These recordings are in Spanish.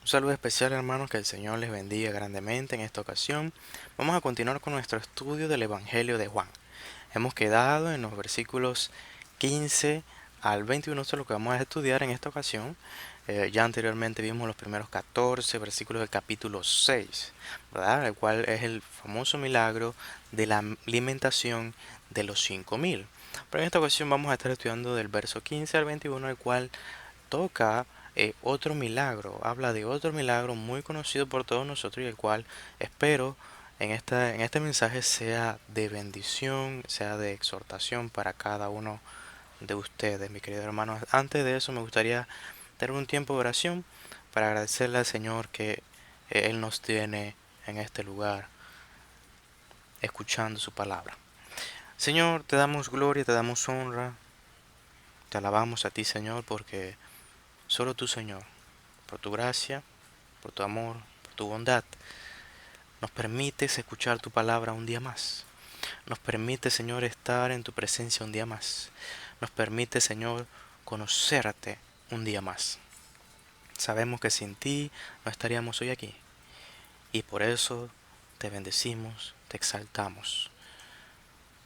Un saludo especial, hermanos, que el Señor les bendiga grandemente en esta ocasión. Vamos a continuar con nuestro estudio del Evangelio de Juan. Hemos quedado en los versículos 15 al 21, esto es lo que vamos a estudiar en esta ocasión. Ya anteriormente vimos los primeros 14 versículos del capítulo 6, ¿verdad? El cual es el famoso milagro de la alimentación de los 5.000. Pero en esta ocasión vamos a estar estudiando del verso 15 al 21, el cual toca otro milagro, habla de otro milagro muy conocido por todos nosotros y el cual espero en este mensaje sea de bendición, sea de exhortación para cada uno de ustedes, mis queridos hermanos. Antes de eso me gustaría tener un tiempo de oración para agradecerle al Señor que Él nos tiene en este lugar, escuchando su palabra. Señor, te damos gloria, te damos honra, te alabamos a ti, Señor, porque solo tú, Señor, por tu gracia, por tu amor, por tu bondad, nos permites escuchar tu palabra un día más. Nos permite, Señor, estar en tu presencia un día más. Nos permite, Señor, conocerte un día más. Sabemos que sin ti no estaríamos hoy aquí. Y por eso te bendecimos, te exaltamos.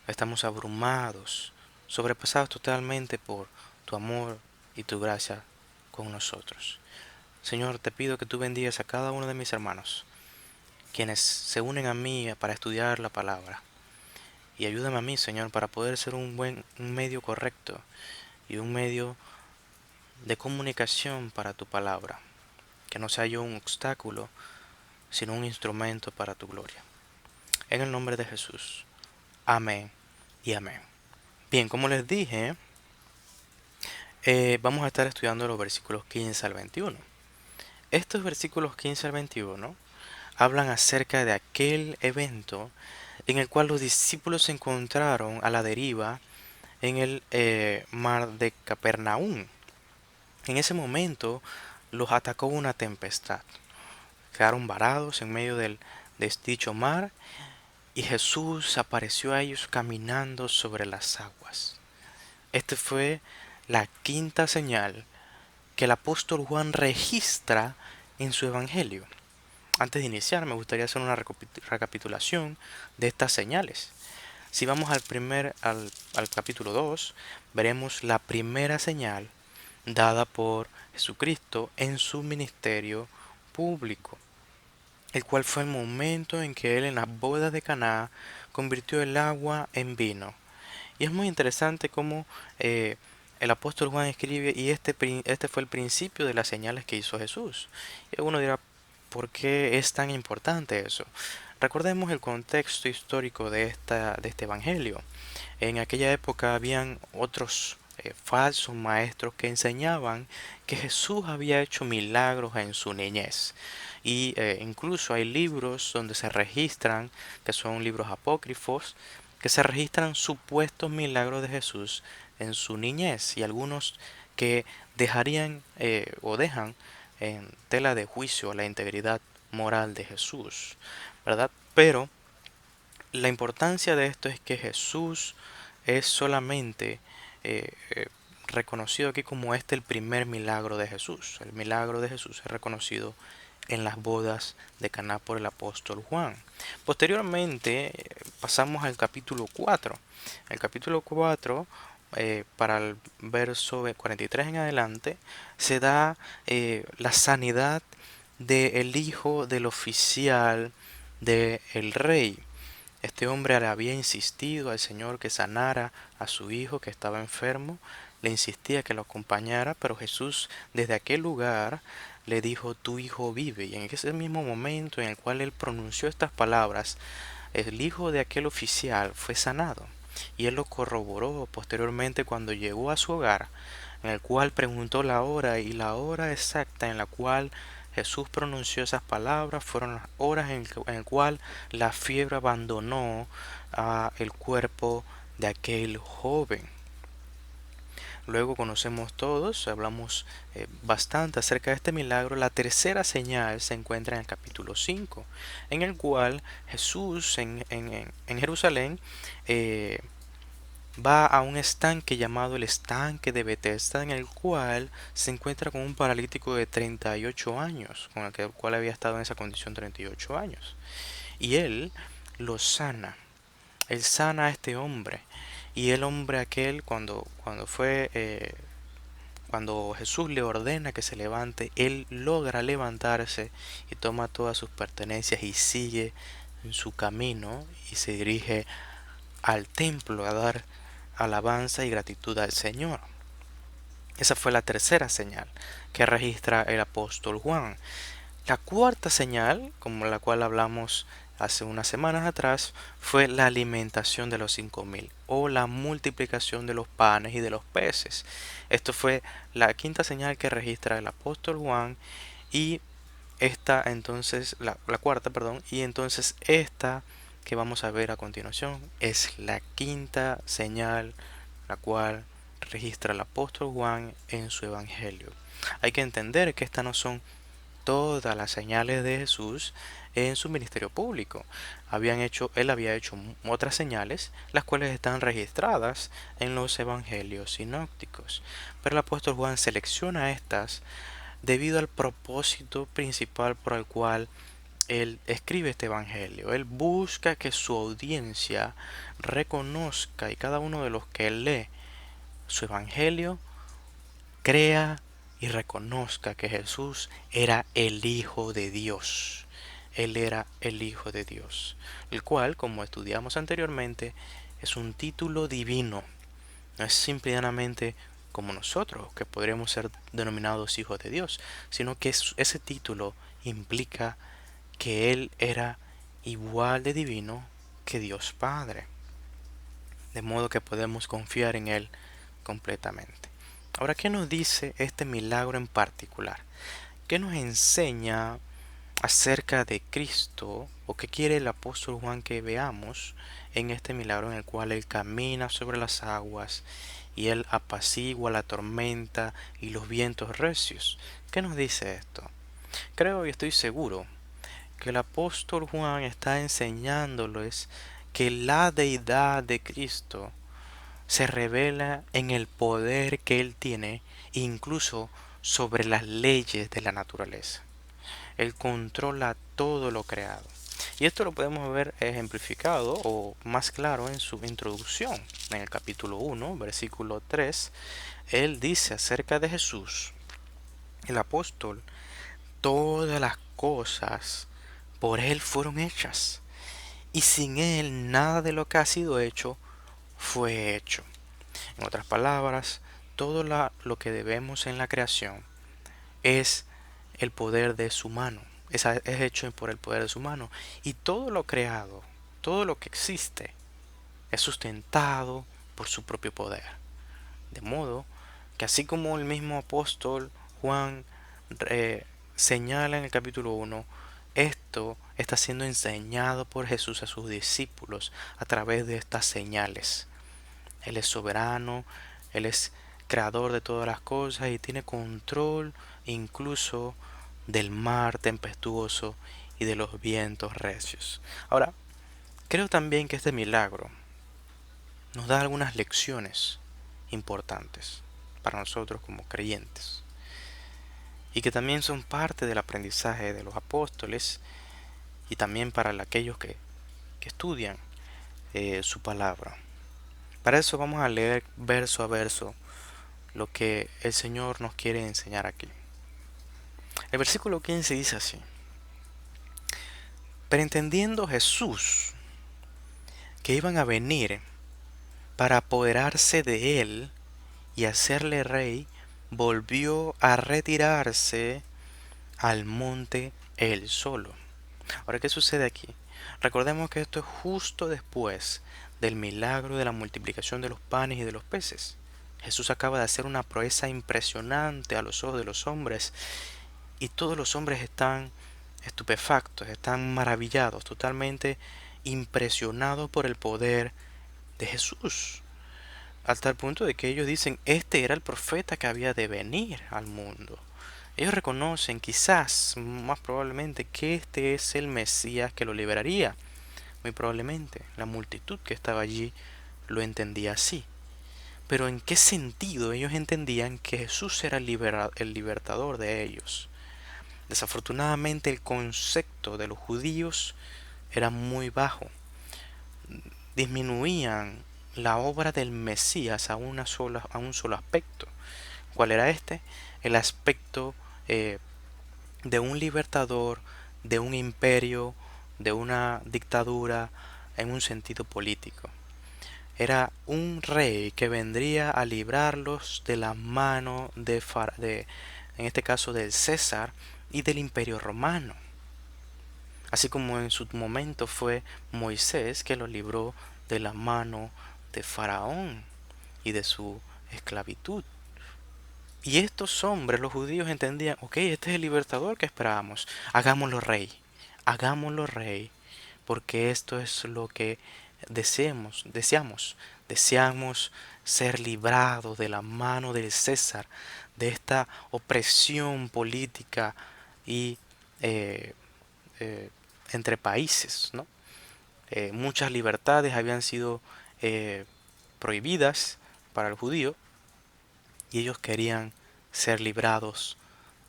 Estamos abrumados, sobrepasados totalmente por tu amor y tu gracia con nosotros. Señor, te pido que tú bendigas a cada uno de mis hermanos, quienes se unen a mí para estudiar la palabra. Y ayúdame a mí, Señor, para poder ser un medio correcto y un medio de comunicación para tu palabra. Que no sea yo un obstáculo, sino un instrumento para tu gloria. En el nombre de Jesús. Amén y amén. Bien, como les dije, vamos a estar estudiando los versículos 15 al 21. Estos versículos 15 al 21 hablan acerca de aquel evento en el cual los discípulos se encontraron a la deriva en el mar de Capernaum. En ese momento los atacó una tempestad. Quedaron varados en medio de dicho mar y Jesús apareció a ellos caminando sobre las aguas. Esta fue la quinta señal que el apóstol Juan registra en su evangelio. Antes de iniciar, me gustaría hacer una recapitulación de estas señales. Si vamos al capítulo 2, veremos la primera señal dada por Jesucristo en su ministerio público, el cual fue el momento en que él en las bodas de Caná convirtió el agua en vino. Y es muy interesante cómo el apóstol Juan escribe, y este fue el principio de las señales que hizo Jesús. Y uno dirá, ¿por qué es tan importante eso? Recordemos el contexto histórico de este evangelio. En aquella época habían otros falsos maestros que enseñaban que Jesús había hecho milagros en su niñez. Y incluso hay libros donde se registran, que son libros apócrifos, que se registran supuestos milagros de Jesús en su niñez y algunos que dejarían o dejan en tela de juicio la integridad moral de Jesús, ¿verdad? Pero la importancia de esto es que Jesús es solamente reconocido aquí como el primer milagro de Jesús. El milagro de Jesús es reconocido en las bodas de Caná por el apóstol Juan. Posteriormente pasamos al capítulo 4. El capítulo 4, para el verso 43 en adelante, se da la sanidad del hijo del oficial del rey. Este hombre le había insistido al Señor que sanara a su hijo que estaba enfermo, le insistía que lo acompañara, pero Jesús desde aquel lugar le dijo, tu hijo vive. Y en ese mismo momento en el cual él pronunció estas palabras, el hijo de aquel oficial fue sanado. Y él lo corroboró posteriormente cuando llegó a su hogar, en el cual preguntó la hora, y la hora exacta en la cual Jesús pronunció esas palabras fueron las horas en el cual la fiebre abandonó el cuerpo de aquel joven. Luego conocemos todos, hablamos bastante acerca de este milagro. La tercera señal se encuentra en el capítulo 5, en el cual Jesús en Jerusalén va a un estanque llamado el estanque de Betesda, en el cual se encuentra con un paralítico de 38 años, con el cual había estado en esa condición 38 años. Y él lo sana. Él sana a este hombre. Y el hombre aquel, cuando Jesús le ordena que se levante, él logra levantarse y toma todas sus pertenencias y sigue en su camino y se dirige al templo a dar alabanza y gratitud al Señor. Esa fue la tercera señal que registra el apóstol Juan. La cuarta señal, como la cual hablamos hace unas semanas atrás, fue la alimentación de los 5000 o la multiplicación de los panes y de los peces. Esto fue la quinta señal que registra el apóstol Juan y esta entonces, la cuarta, perdón, y entonces esta que vamos a ver a continuación es la quinta señal la cual registra el apóstol Juan en su evangelio. Hay que entender que estas no son todas las señales de Jesús en su ministerio público. Él había hecho otras señales, las cuales están registradas en los evangelios sinópticos. Pero el apóstol Juan selecciona estas debido al propósito principal por el cual él escribe este evangelio. Él busca que su audiencia reconozca y cada uno de los que lee su evangelio crea y reconozca que Jesús era el Hijo de Dios. Él era el Hijo de Dios, el cual, como estudiamos anteriormente, es un título divino. No es simplemente como nosotros, que podremos ser denominados hijos de Dios, sino que ese título implica que Él era igual de divino que Dios Padre, de modo que podemos confiar en Él completamente. Ahora, ¿qué nos dice este milagro en particular? ¿Qué nos enseña acerca de Cristo o qué quiere el apóstol Juan que veamos en este milagro en el cual Él camina sobre las aguas y Él apacigua la tormenta y los vientos recios? ¿Qué nos dice esto? Creo y estoy seguro que el apóstol Juan está enseñándoles que la deidad de Cristo se revela en el poder que Él tiene, incluso sobre las leyes de la naturaleza. Él controla todo lo creado. Y esto lo podemos ver ejemplificado o más claro en su introducción. En el capítulo 1, versículo 3, Él dice acerca de Jesús, el apóstol: todas las cosas por Él fueron hechas, y sin Él nada de lo que ha sido hecho fue hecho. En otras palabras, todo lo que debemos en la creación es el poder de su mano. Es hecho por el poder de su mano. Y todo lo creado, todo lo que existe, es sustentado por su propio poder. De modo que así como el mismo apóstol Juan señala en el capítulo 1, esto está siendo enseñado por Jesús a sus discípulos a través de estas señales. Él es soberano, Él es creador de todas las cosas y tiene control incluso del mar tempestuoso y de los vientos recios. Ahora, creo también que este milagro nos da algunas lecciones importantes para nosotros como creyentes y que también son parte del aprendizaje de los apóstoles y también para aquellos que estudian su palabra. Para eso vamos a leer verso a verso lo que el Señor nos quiere enseñar aquí. El versículo 15 dice así: pero entendiendo Jesús que iban a venir para apoderarse de él y hacerle rey, volvió a retirarse al monte él solo. Ahora, ¿qué sucede aquí? Recordemos que esto es justo después del milagro de la multiplicación de los panes y de los peces. Jesús acaba de hacer una proeza impresionante a los ojos de los hombres y todos los hombres están estupefactos, están maravillados, totalmente impresionados por el poder de Jesús, hasta el punto de que ellos dicen: este era el profeta que había de venir al mundo. Ellos reconocen, quizás, más probablemente, que este es el Mesías que lo liberaría. Muy probablemente la multitud que estaba allí lo entendía así. Pero ¿en qué sentido ellos entendían que Jesús era el libertador de ellos? Desafortunadamente el concepto de los judíos era muy bajo. Disminuían la obra del Mesías a un solo aspecto. ¿Cuál era este? El aspecto de un libertador, de un imperio, de una dictadura en un sentido político. Era un rey que vendría a librarlos de la mano en este caso del César y del imperio romano. Así como en su momento fue Moisés que los libró de la mano de Faraón y de su esclavitud. Y estos hombres, los judíos, entendían, ok, este es el libertador que esperábamos, hagámoslo rey, porque esto es lo que deseamos ser librados de la mano del César, de esta opresión política y eh, eh, entre países, ¿no? Muchas libertades habían sido eh, prohibidas para el judío y ellos querían ser librados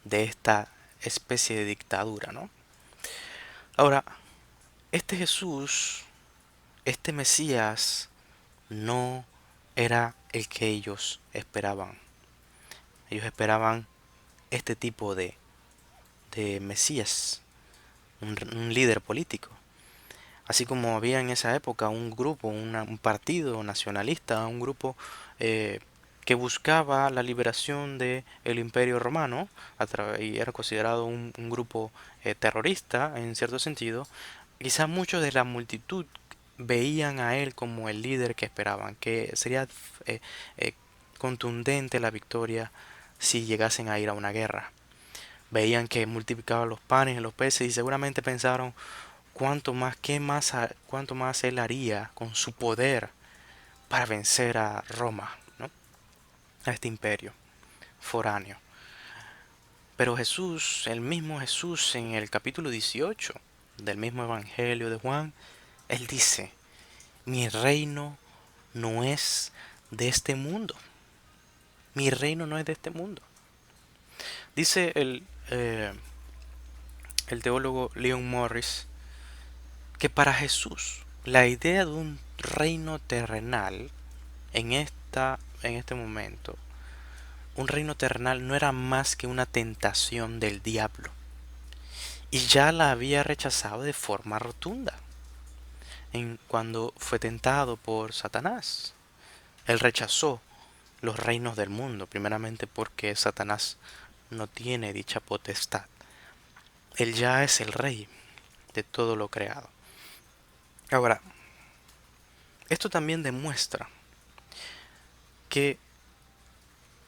de esta especie de dictadura, ¿no? Ahora, este Jesús, este Mesías, no era el que ellos esperaban. Ellos esperaban este tipo de Mesías, un líder político. Así como había en esa época un grupo, un partido nacionalista, un grupo eh, que buscaba la liberación del Imperio Romano y era considerado un grupo terrorista en cierto sentido. Quizá muchos de la multitud veían a él como el líder que esperaban, que sería eh, eh, contundente la victoria si llegasen a ir a una guerra. Veían que multiplicaba los panes y los peces y seguramente pensaron cuánto más él haría con su poder para vencer a Roma, ¿no? A este imperio foráneo. Pero Jesús, el mismo Jesús en el capítulo 18 del mismo Evangelio de Juan, él dice, mi reino no es de este mundo. Mi reino no es de este mundo. Dice el teólogo Leon Morris que para Jesús la idea de un reino terrenal en este momento, un reino terrenal no era más que una tentación del diablo y ya la había rechazado de forma rotunda cuando fue tentado por Satanás. Él rechazó los reinos del mundo, primeramente porque Satanás no tiene dicha potestad. Él ya es el rey de todo lo creado. Ahora, esto también demuestra que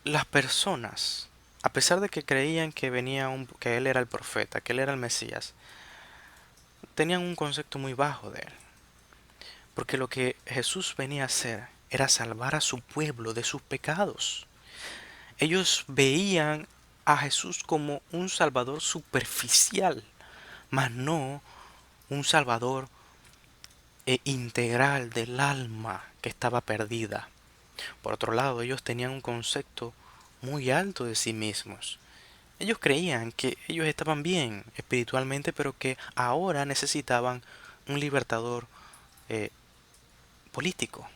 las personas, a pesar de que creían que él era el profeta, que él era el Mesías, tenían un concepto muy bajo de él. Porque lo que Jesús venía a hacer era salvar a su pueblo de sus pecados. Ellos veían a Jesús como un salvador superficial, mas no un salvador integral del alma que estaba perdida. Por otro lado, ellos tenían un concepto muy alto de sí mismos. Ellos creían que ellos estaban bien espiritualmente, pero que ahora necesitaban un libertador eh, político.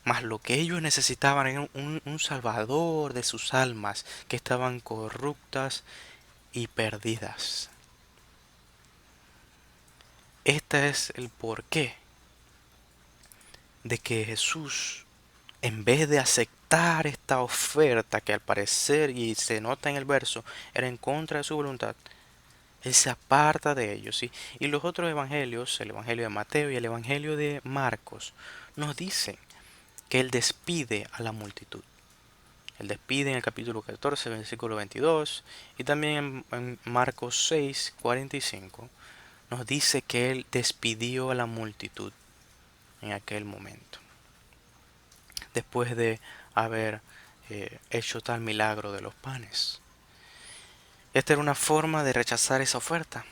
Mas lo que ellos necesitaban era un salvador de sus almas que estaban corruptas y perdidas. Este es el porqué de que Jesús, en vez de aceptar esta oferta que al parecer, y se nota en el verso, era en contra de su voluntad, él se aparta de ellos, ¿sí? Y los otros evangelios, el evangelio de Mateo y el evangelio de Marcos, nos dicen que él despide a la multitud. Él despide en el capítulo 14, versículo 22, y también en Marcos 6, 45, nos dice que él despidió a la multitud en aquel momento, después de haber hecho tal milagro de los panes. Esta era una forma de rechazar esa oferta.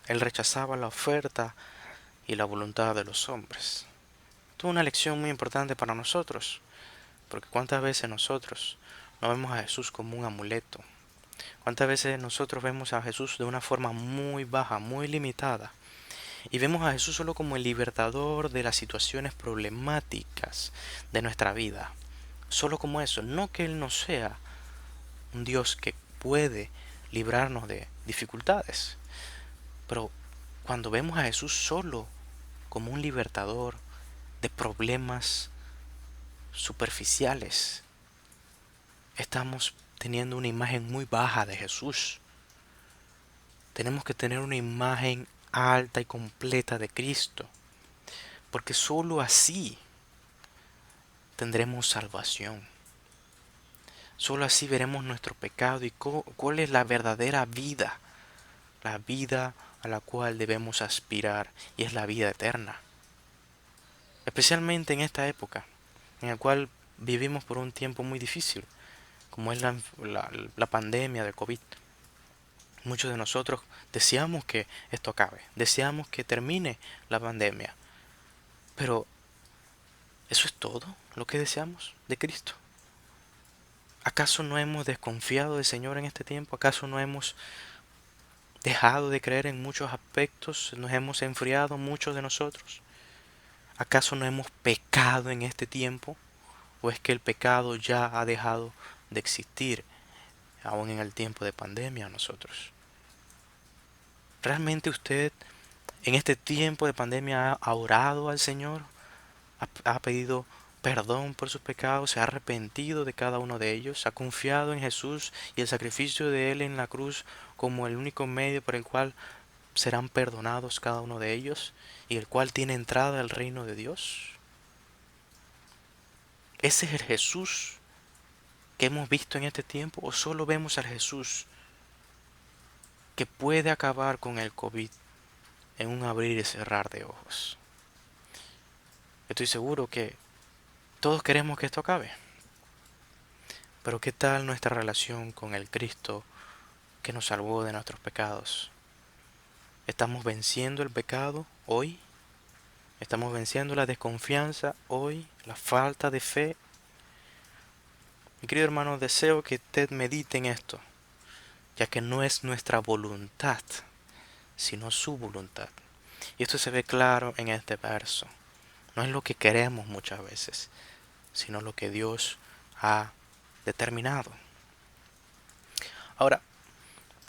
Él rechazaba la oferta y la voluntad de los hombres. Esto es una lección muy importante para nosotros, porque cuántas veces nosotros no vemos a Jesús como un amuleto. Cuántas veces nosotros vemos a Jesús de una forma muy baja, muy limitada. Y vemos a Jesús solo como el libertador de las situaciones problemáticas de nuestra vida. Solo como eso. No que Él no sea un Dios que puede librarnos de dificultades. Pero cuando vemos a Jesús solo como un libertador de problemas superficiales, estamos teniendo una imagen muy baja de Jesús. Tenemos que tener una imagen alta y completa de Cristo, porque sólo así tendremos salvación. Sólo así veremos nuestro pecado y cuál es la verdadera vida, la vida a la cual debemos aspirar, y es la vida eterna. Especialmente en esta época, en la cual vivimos por un tiempo muy difícil, como es la pandemia del COVID. Muchos de nosotros deseamos que esto acabe, deseamos que termine la pandemia, pero ¿eso es todo lo que deseamos de Cristo? ¿Acaso no hemos desconfiado del Señor en este tiempo? ¿Acaso no hemos dejado de creer en muchos aspectos? ¿Nos hemos enfriado muchos de nosotros? ¿Acaso no hemos pecado en este tiempo? ¿O es que el pecado ya ha dejado de existir aún en el tiempo de pandemia a nosotros? ¿Realmente usted en este tiempo de pandemia ha orado al Señor? ¿Ha pedido perdón por sus pecados? ¿Se ha arrepentido de cada uno de ellos? ¿Ha confiado en Jesús y el sacrificio de Él en la cruz como el único medio por el cual serán perdonados cada uno de ellos y el cual tiene entrada al reino de Dios? ¿Ese es el Jesús que hemos visto en este tiempo, o solo vemos al Jesús que puede acabar con el COVID en un abrir y cerrar de ojos? Estoy seguro que todos queremos que esto acabe, pero ¿qué tal nuestra relación con el Cristo que nos salvó de nuestros pecados? ¿Estamos venciendo el pecado hoy? ¿Estamos venciendo la desconfianza hoy? ¿La falta de fe? Mi querido hermano, deseo que usted medite en esto, ya que no es nuestra voluntad, sino su voluntad. Y esto se ve claro en este verso. No es lo que queremos muchas veces, sino lo que Dios ha determinado. Ahora,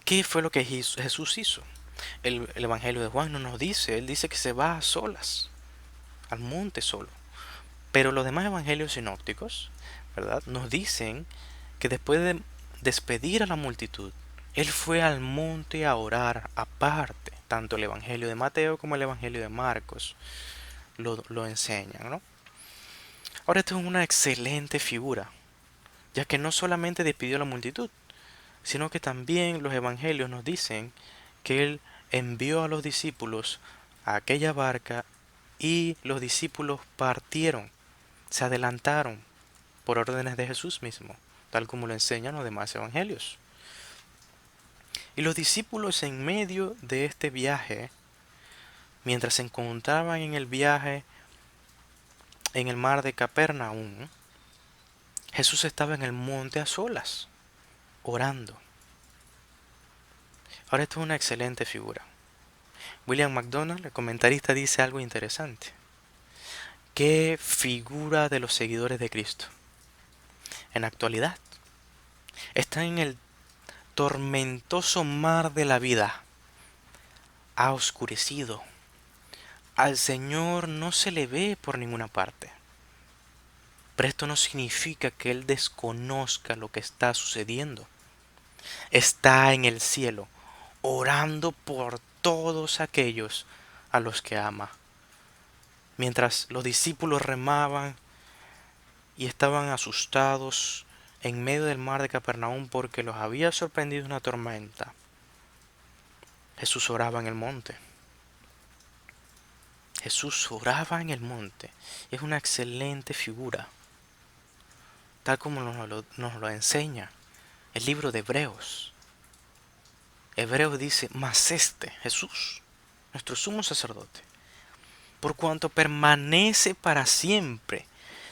¿qué fue lo que Jesús hizo? El Evangelio de Juan no nos dice, él dice que se va a solas, al monte solo. Pero los demás evangelios sinópticos, ¿verdad?, nos dicen que después de despedir a la multitud, él fue al monte a orar aparte. Tanto el Evangelio de Mateo como el Evangelio de Marcos lo enseñan, ¿no? Ahora, esto es una excelente figura, ya que no solamente despidió a la multitud, sino que también los evangelios nos dicen que él envió a los discípulos a aquella barca y los discípulos partieron, se adelantaron por órdenes de Jesús mismo, tal como lo enseñan los demás evangelios. Y los discípulos, en medio de este viaje, mientras se encontraban en el viaje en el mar de Capernaum, Jesús estaba en el monte a solas, orando. Ahora, esto es una excelente figura. William MacDonald, el comentarista, dice algo interesante. ¿Qué figura de los seguidores de Cristo? En la actualidad, está en el tormentoso mar de la vida. Ha oscurecido. Al Señor no se le ve por ninguna parte. Pero esto no significa que Él desconozca lo que está sucediendo. Está en el cielo, orando por todos aquellos a los que ama. Mientras los discípulos remaban y estaban asustados en medio del mar de Capernaum porque los había sorprendido una tormenta, Jesús oraba en el monte. Jesús oraba en el monte. Es una excelente figura, tal como nos lo enseña el libro de Hebreos. Hebreos dice, mas este, Jesús, nuestro sumo sacerdote, por cuanto permanece para siempre.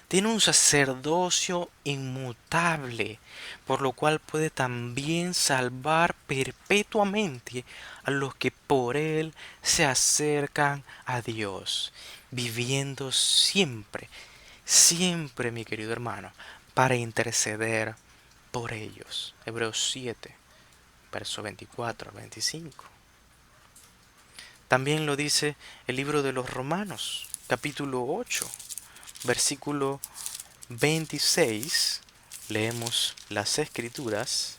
Tiene un sacerdocio inmutable, por lo cual puede también salvar perpetuamente a los que por él se acercan a Dios, viviendo siempre, siempre, mi querido hermano, para interceder por ellos. Hebreos 7, verso 24 al 25. También lo dice el libro de los Romanos, capítulo 8, versículo 26. Leemos las escrituras.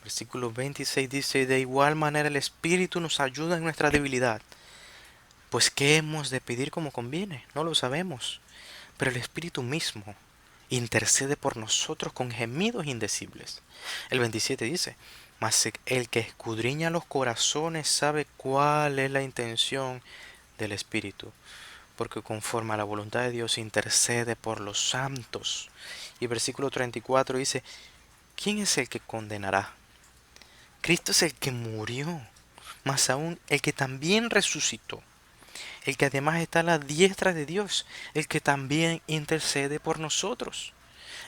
Versículo 26 dice: de igual manera el Espíritu nos ayuda en nuestra debilidad. Pues ¿qué hemos de pedir como conviene? No lo sabemos. Pero el Espíritu mismo intercede por nosotros con gemidos indecibles. El 27 dice: mas el que escudriña los corazones sabe cuál es la intención del Espíritu, porque conforme a la voluntad de Dios intercede por los santos. Y versículo 34 dice: ¿quién es el que condenará? Cristo es el que murió, más aún el que también resucitó, el que además está a la diestra de Dios, el que también intercede por nosotros.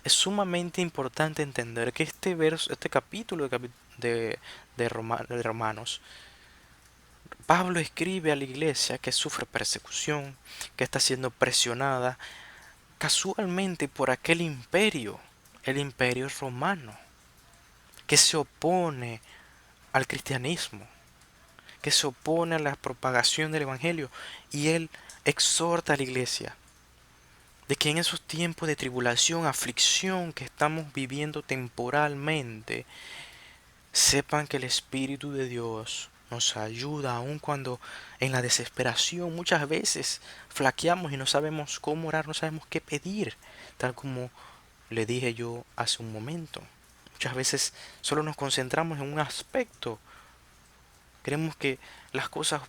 Es sumamente importante entender que este capítulo de Romanos, Pablo escribe a la iglesia que sufre persecución, que está siendo presionada casualmente por aquel imperio, el imperio romano, que se opone al cristianismo, que se opone a la propagación del evangelio, y él exhorta a la iglesia de que en esos tiempos de tribulación, aflicción que estamos viviendo temporalmente, sepan que el Espíritu de Dios nos ayuda aun cuando en la desesperación muchas veces flaqueamos y no sabemos cómo orar, no sabemos qué pedir, tal como le dije yo hace un momento. Muchas veces solo nos concentramos en un aspecto, queremos que las cosas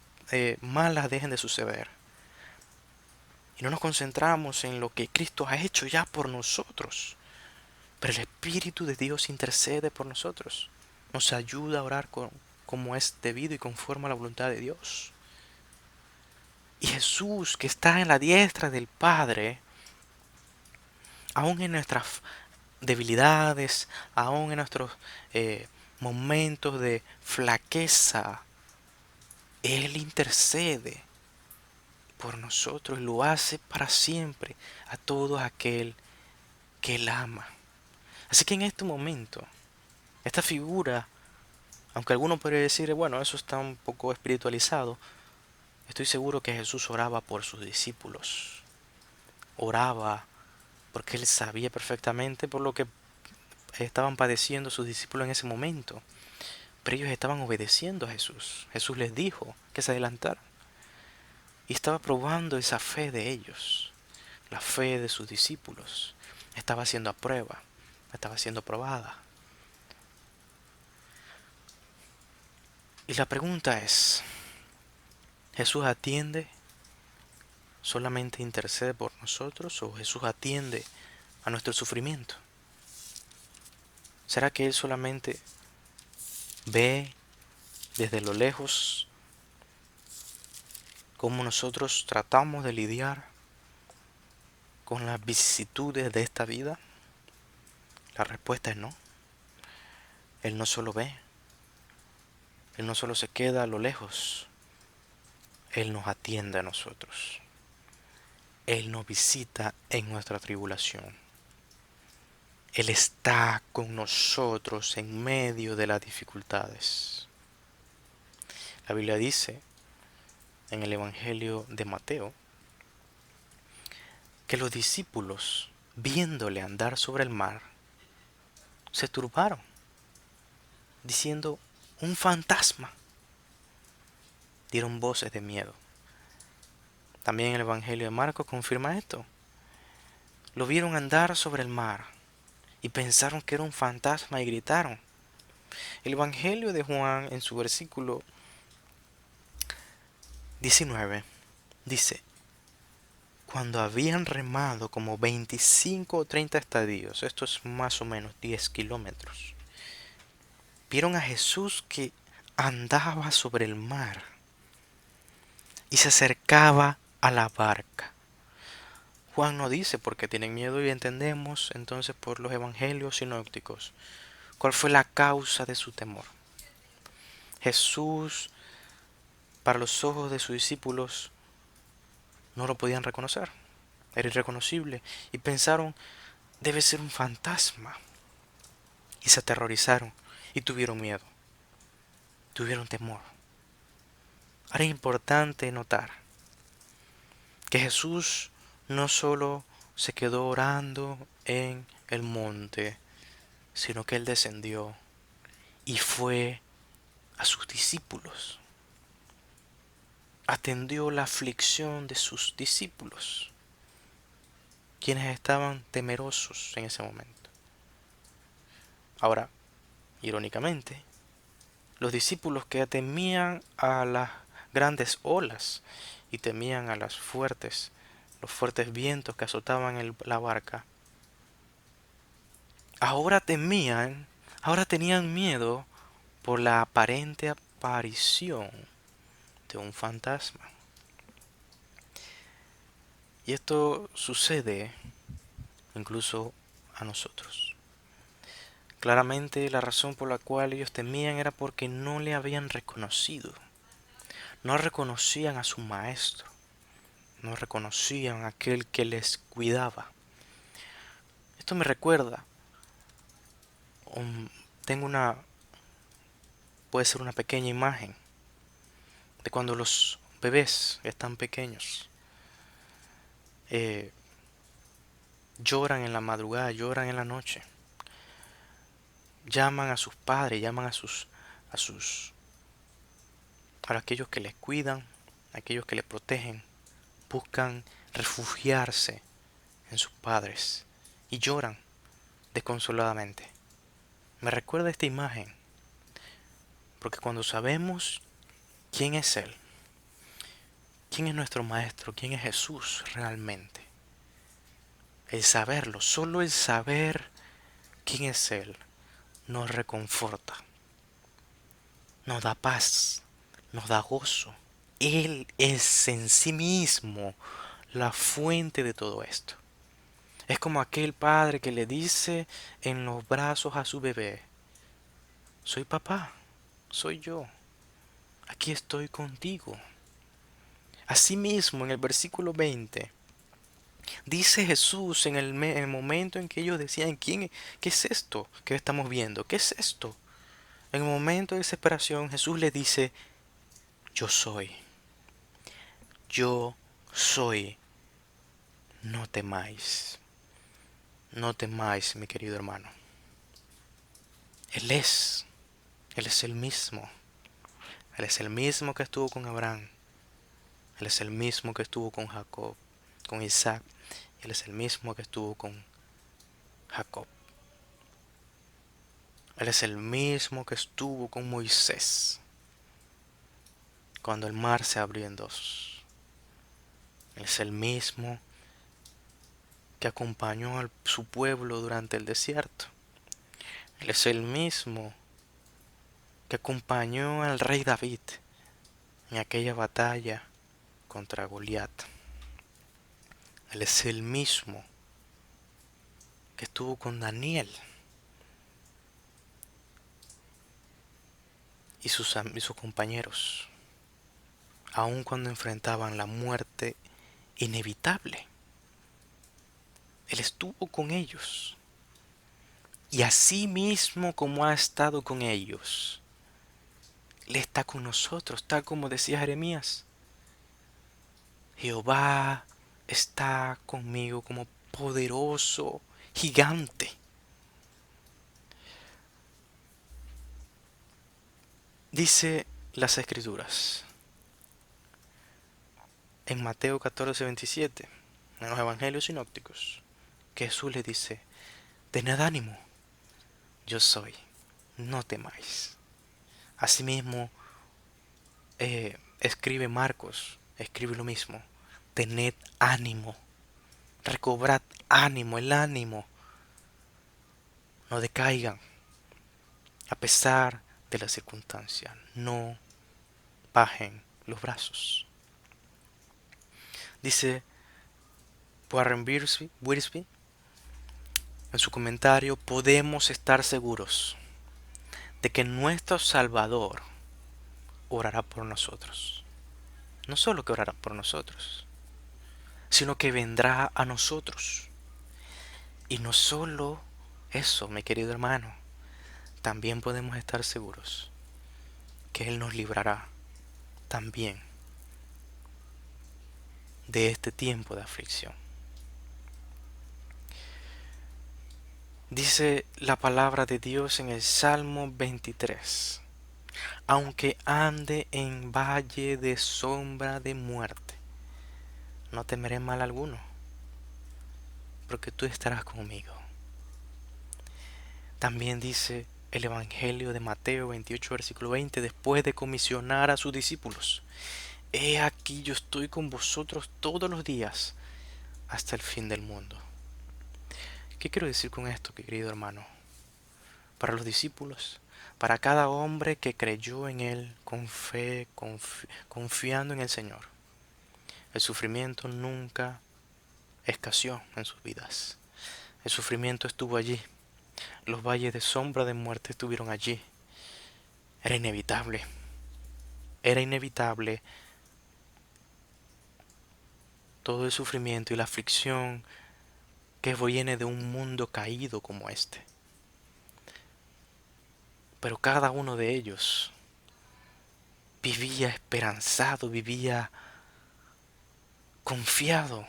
malas dejen de suceder y no nos concentramos en lo que Cristo ha hecho ya por nosotros. Pero el Espíritu de Dios intercede por nosotros, nos ayuda a orar como es debido y conforme a la voluntad de Dios. Y Jesús, que está en la diestra del Padre, aún en nuestras debilidades, aún en nuestros momentos de flaqueza, Él intercede por nosotros y lo hace para siempre a todo aquel que Él ama. Así que en este momento, esta figura, aunque alguno podría decir, bueno, eso está un poco espiritualizado, estoy seguro que Jesús oraba por sus discípulos. Oraba porque Él sabía perfectamente por lo que estaban padeciendo sus discípulos en ese momento. Pero ellos estaban obedeciendo a Jesús. Jesús les dijo que se adelantaran. Y estaba probando esa fe de ellos. La fe de sus discípulos. Estaba siendo a prueba. Estaba siendo probada. Y la pregunta es, ¿Jesús atiende, solamente intercede por nosotros, o Jesús atiende a nuestro sufrimiento? ¿Será que Él solamente ve desde lo lejos cómo nosotros tratamos de lidiar con las vicisitudes de esta vida? La respuesta es no. Él no solo ve, Él no solo se queda a lo lejos, Él nos atiende a nosotros. Él nos visita en nuestra tribulación. Él está con nosotros en medio de las dificultades. La Biblia dice en el Evangelio de Mateo que los discípulos, viéndole andar sobre el mar, se turbaron, diciendo: un fantasma. Dieron voces de miedo. También el Evangelio de Marcos confirma esto. Lo vieron andar sobre el mar y pensaron que era un fantasma y gritaron. El Evangelio de Juan, en su versículo 19, dice: cuando habían remado como 25 o 30 estadios, esto es más o menos 10 kilómetros, vieron a Jesús que andaba sobre el mar y se acercaba a la barca. Juan no dice por qué tienen miedo y entendemos entonces por los evangelios sinópticos cuál fue la causa de su temor. Jesús, para los ojos de sus discípulos, no lo podían reconocer. Era irreconocible y pensaron, debe ser un fantasma. Y se aterrorizaron y tuvieron miedo, tuvieron temor. Ahora es importante notar que Jesús no solo se quedó orando en el monte, sino que Él descendió y fue a sus discípulos. Atendió la aflicción de sus discípulos, quienes estaban temerosos en ese momento. Ahora, irónicamente, los discípulos que temían a las grandes olas y temían a los fuertes vientos que azotaban la barca, ahora tenían miedo por la aparente aparición de un fantasma. Y esto sucede incluso a nosotros. Claramente la razón por la cual ellos temían era porque no le habían reconocido. No reconocían a su maestro. No reconocían a aquel que les cuidaba. Esto me recuerda, um, tengo una, puede ser una pequeña imagen de cuando los bebés están pequeños. eh, Lloran en la madrugada, lloran en la noche. Llaman a sus padres, llaman a sus, a aquellos que les cuidan, a aquellos que les protegen. Buscan refugiarse en sus padres y lloran desconsoladamente. Me recuerda esta imagen, porque cuando sabemos quién es Él, quién es nuestro Maestro, quién es Jesús realmente, el saberlo, solo el saber quién es Él, nos reconforta, nos da paz, nos da gozo. Él es en sí mismo la fuente de todo esto. Es como aquel padre que le dice en los brazos a su bebé, soy papá, soy yo, aquí estoy contigo. Asimismo, en el versículo 20, dice Jesús en el momento en que ellos decían, ¿qué es esto que estamos viendo? ¿Qué es esto? En el momento de desesperación, Jesús les dice, yo soy, yo soy, no temáis, no temáis, mi querido hermano. Él es, Él es el mismo, Él es el mismo que estuvo con Abraham, Él es el mismo que estuvo con Jacob, con Isaac, Él es el mismo que estuvo con Jacob. Él es el mismo que estuvo con Moisés cuando el mar se abrió en dos. Él es el mismo que acompañó a su pueblo durante el desierto. Él es el mismo que acompañó al rey David en aquella batalla contra Goliat. Él es el mismo que estuvo con Daniel y sus compañeros, aun cuando enfrentaban la muerte inevitable. Él estuvo con ellos. Y así mismo como ha estado con ellos, Él está con nosotros, tal como decía Jeremías. Jehová está conmigo como poderoso gigante. Dice las Escrituras en Mateo 14:27, en los Evangelios sinópticos, que Jesús le dice, tened ánimo, yo soy, no temáis. Asimismo, escribe Marcos, escribe lo mismo, tened ánimo, recobrad ánimo, el ánimo, no decaigan a pesar de las circunstancias, no bajen los brazos. Dice Warren Wiersbe en su comentario: podemos estar seguros de que nuestro Salvador orará por nosotros. No solo que orará por nosotros, sino que vendrá a nosotros. Y no solo eso, mi querido hermano, también podemos estar seguros que Él nos librará también de este tiempo de aflicción. Dice la palabra de Dios en el Salmo 23: aunque ande en valle de sombra de muerte, no temeré mal alguno, porque tú estarás conmigo. También dice el Evangelio de Mateo 28, versículo 20, después de comisionar a sus discípulos: he aquí yo estoy con vosotros todos los días hasta el fin del mundo. ¿Qué quiero decir con esto, querido hermano? Para los discípulos, para cada hombre que creyó en Él con fe, confiando en el Señor, el sufrimiento nunca escaseó en sus vidas. El sufrimiento estuvo allí. Los valles de sombra de muerte estuvieron allí. Era inevitable. Era inevitable todo el sufrimiento y la aflicción que viene de un mundo caído como este. Pero cada uno de ellos vivía esperanzado, vivía confiado,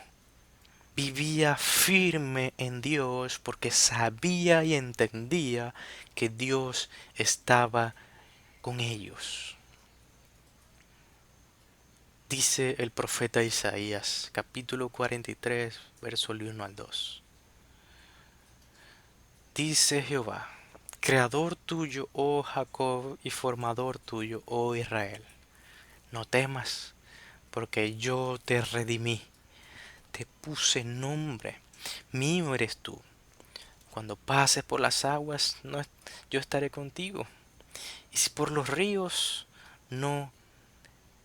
vivía firme en Dios, porque sabía y entendía que Dios estaba con ellos. Dice el profeta Isaías, capítulo 43, verso 1 al 2. Dice Jehová, creador tuyo, oh Jacob, y formador tuyo, oh Israel: no temas, porque yo te redimí, te puse nombre, mío eres tú. Cuando pases por las aguas, yo estaré contigo. Y si por los ríos no,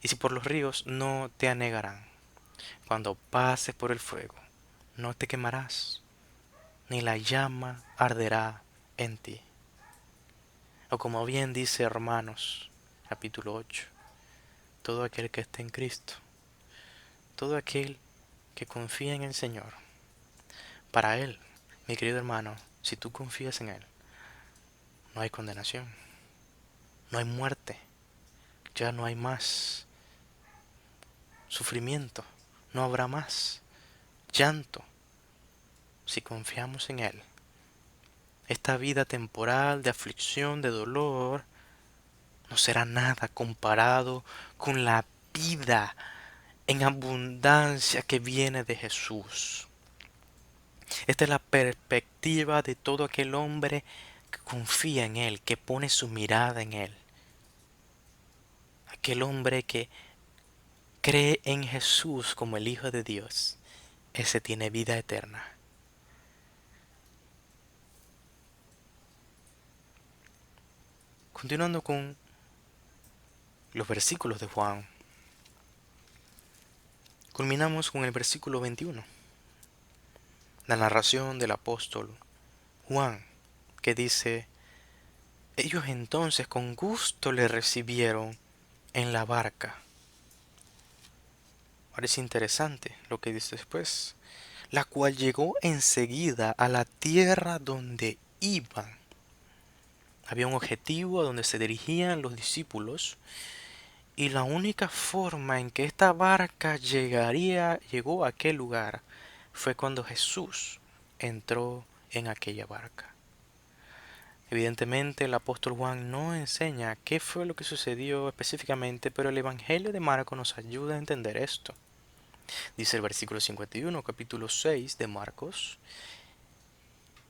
y si por los ríos no te anegarán. Cuando pases por el fuego, no te quemarás, ni la llama arderá en ti. O como bien dice Romanos, capítulo 8, todo aquel que esté en Cristo, todo aquel que confía en el Señor, para Él, mi querido hermano, si tú confías en Él, no hay condenación, no hay muerte, ya no hay más sufrimiento, no habrá más llanto si confiamos en Él. Esta vida temporal de aflicción, de dolor, no será nada comparado con la vida en abundancia que viene de Jesús. Esta es la perspectiva de todo aquel hombre que confía en Él, que pone su mirada en Él. Aquel hombre que cree en Jesús como el Hijo de Dios, ese tiene vida eterna. Continuando con los versículos de Juan, culminamos con el versículo 21, la narración del apóstol Juan, que dice: ellos entonces con gusto le recibieron en la barca. Parece interesante lo que dice después: la cual llegó enseguida a la tierra donde iban. Había un objetivo a donde se dirigían los discípulos, y la única forma en que esta barca llegó a aquel lugar fue cuando Jesús entró en aquella barca. Evidentemente el apóstol Juan no enseña qué fue lo que sucedió específicamente, pero el Evangelio de Marcos nos ayuda a entender esto. Dice el versículo 51, capítulo 6 de Marcos: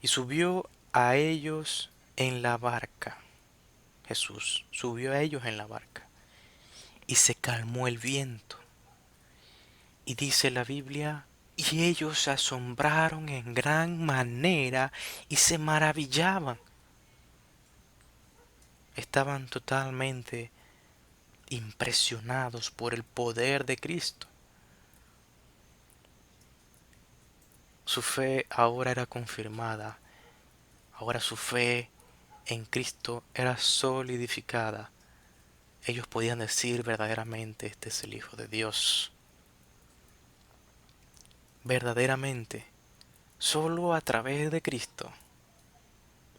y subió a ellos en la barca. Jesús subió a ellos en la barca, y se calmó el viento. Y dice la Biblia: y ellos se asombraron en gran manera y se maravillaban. Estaban totalmente impresionados por el poder de Cristo. Su fe ahora era confirmada. Ahora su fe en Cristo era solidificada. Ellos podían decir verdaderamente, este es el Hijo de Dios. Verdaderamente, solo a través de Cristo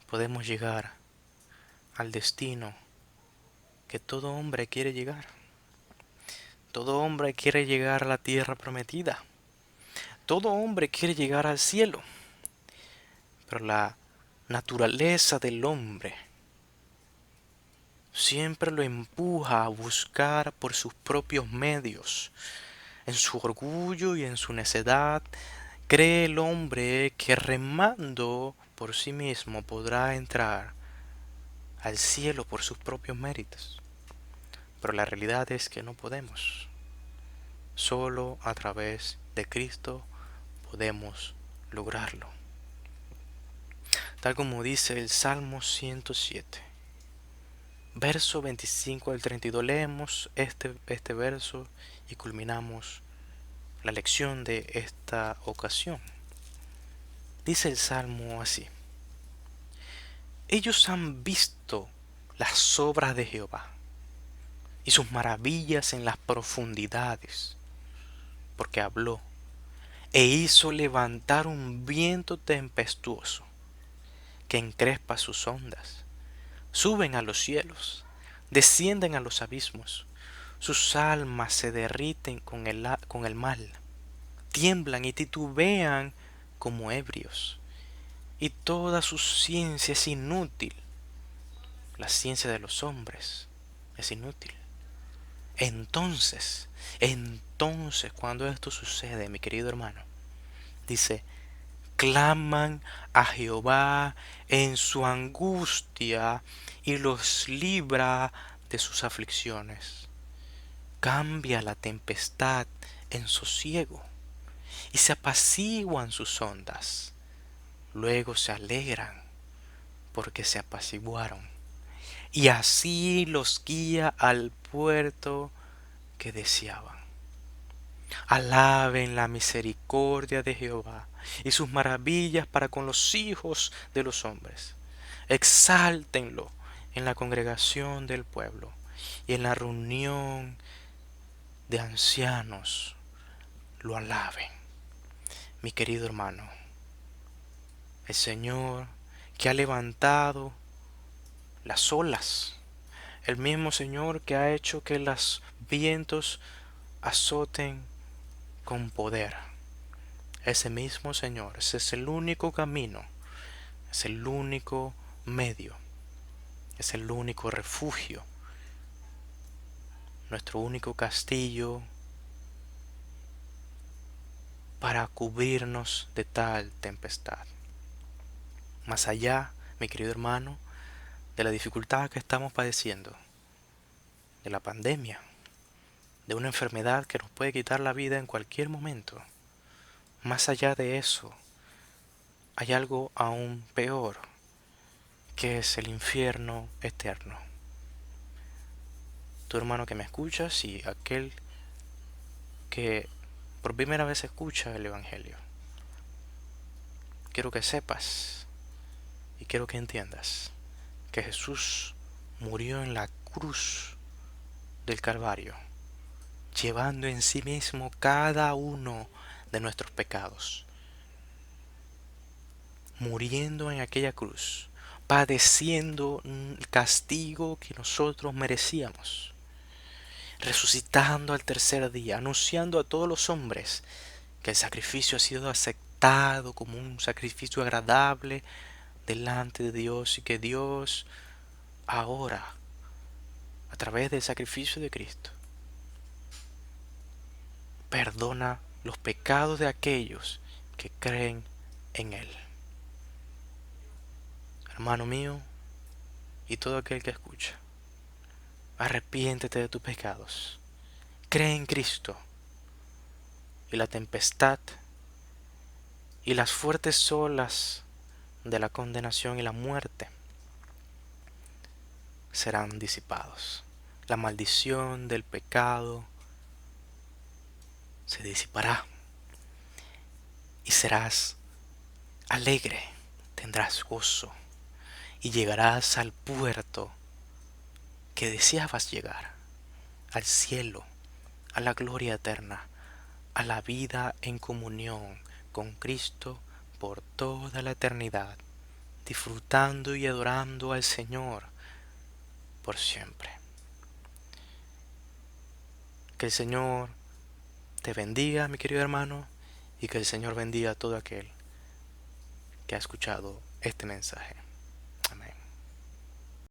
podemos llegar al destino que todo hombre quiere llegar. Todo hombre quiere llegar a la tierra prometida. Todo hombre quiere llegar al cielo. Pero la naturaleza del hombre siempre lo empuja a buscar por sus propios medios. En su orgullo y en su necedad, cree el hombre que remando por sí mismo podrá entrar al cielo por sus propios méritos. Pero la realidad es que no podemos. Solo a través de Cristo podemos lograrlo. Tal como dice el Salmo 107, verso 25 al 32. Leemos este verso y culminamos la lección de esta ocasión. Dice el Salmo así: ellos han visto las obras de Jehová y sus maravillas en las profundidades, porque habló e hizo levantar un viento tempestuoso que encrespa sus ondas. Suben a los cielos, descienden a los abismos, sus almas se derriten con el mal, tiemblan y titubean como ebrios, y toda su ciencia es inútil. La ciencia de los hombres es inútil. Entonces, cuando esto sucede, mi querido hermano, dice, claman a Jehová en su angustia y los libra de sus aflicciones. Cambia la tempestad en sosiego y se apaciguan sus ondas. Luego se alegran porque se apaciguaron, y así los guía al puerto que deseaban. Alaben la misericordia de Jehová y sus maravillas para con los hijos de los hombres. Exáltenlo en la congregación del pueblo y en la reunión de ancianos lo alaben. Mi querido hermano, el Señor que ha levantado las olas, el mismo Señor que ha hecho que los vientos azoten con poder, ese mismo Señor, ese es el único camino, es el único medio, es el único refugio, nuestro único castillo para cubrirnos de tal tempestad. Más allá, mi querido hermano, de la dificultad que estamos padeciendo, de la pandemia, de una enfermedad que nos puede quitar la vida en cualquier momento, más allá de eso, hay algo aún peor, que es el infierno eterno. Tu hermano que me escuchas y aquel que por primera vez escucha el Evangelio, quiero que sepas y quiero que entiendas que Jesús murió en la cruz del Calvario, llevando en sí mismo cada uno de nuestros pecados, muriendo en aquella cruz, padeciendo el castigo que nosotros merecíamos, resucitando al tercer día, anunciando a todos los hombres que el sacrificio ha sido aceptado como un sacrificio agradable delante de Dios, y que Dios ahora, a través del sacrificio de Cristo, perdona los pecados de aquellos que creen en Él. Hermano mío y todo aquel que escucha, arrepiéntete de tus pecados, cree en Cristo, y la tempestad y las fuertes olas de la condenación y la muerte serán disipados. La maldición del pecado se disipará y serás Alegre tendrás gozo y llegarás al puerto que deseabas llegar, al cielo, a la gloria eterna, a la vida en comunión con Cristo por toda la eternidad, disfrutando y adorando al Señor por siempre. Que el Señor te bendiga, mi querido hermano, y que el Señor bendiga a todo aquel que ha escuchado este mensaje.